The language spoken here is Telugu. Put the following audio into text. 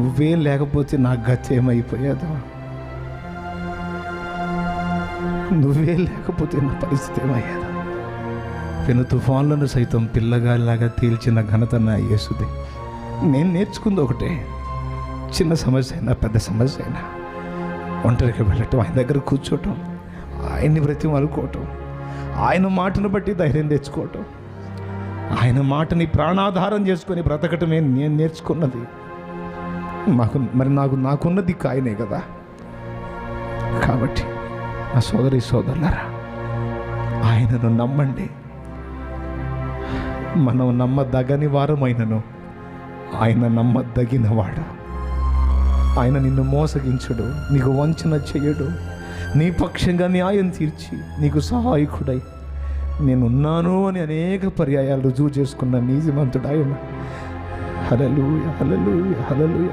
నువ్వే లేకపోతే నా గతి ఏమైపోయేదో, నువ్వే లేకపోతే నా పరిస్థితి ఏమయ్యేదో. పెను తుఫాన్లను సైతం పిల్లగాలిలాగా తేల్చిన ఘనత నా యేసుదే. నేను నేర్చుకుంది ఒకటే, చిన్న సమస్య అయినా పెద్ద సమస్య అయినా ఒంటరిగా వెళ్ళటం, ఆయన దగ్గర కూర్చోవటం, ఆయన్ని బ్రతిమాలుకోవటం, ఆయన మాటను బట్టి ధైర్యం తెచ్చుకోవటం, ఆయన మాటని ప్రాణాధారం చేసుకొని బ్రతకటమే నేను నేర్చుకున్నది. నాకున్నది ఆయనే కదా. కాబట్టి నా సోదరి సోదరులారా, ఆయనను నమ్మండి. మనం నమ్మదగని వారమైనను ఆయన నమ్మదగినవాడు. ఆయన నిన్ను మోసగించడు, నీకు వంచన చేయడు, నీ పక్షంగా న్యాయం తీర్చి నీకు సహాయకుడై నేనున్నాను అని అనేక పర్యాయాలు రుజువు చేసుకున్న నీతిమంతుడు ఆయన. హల్లెలూయా, హల్లెలూయా, హల్లెలూయా.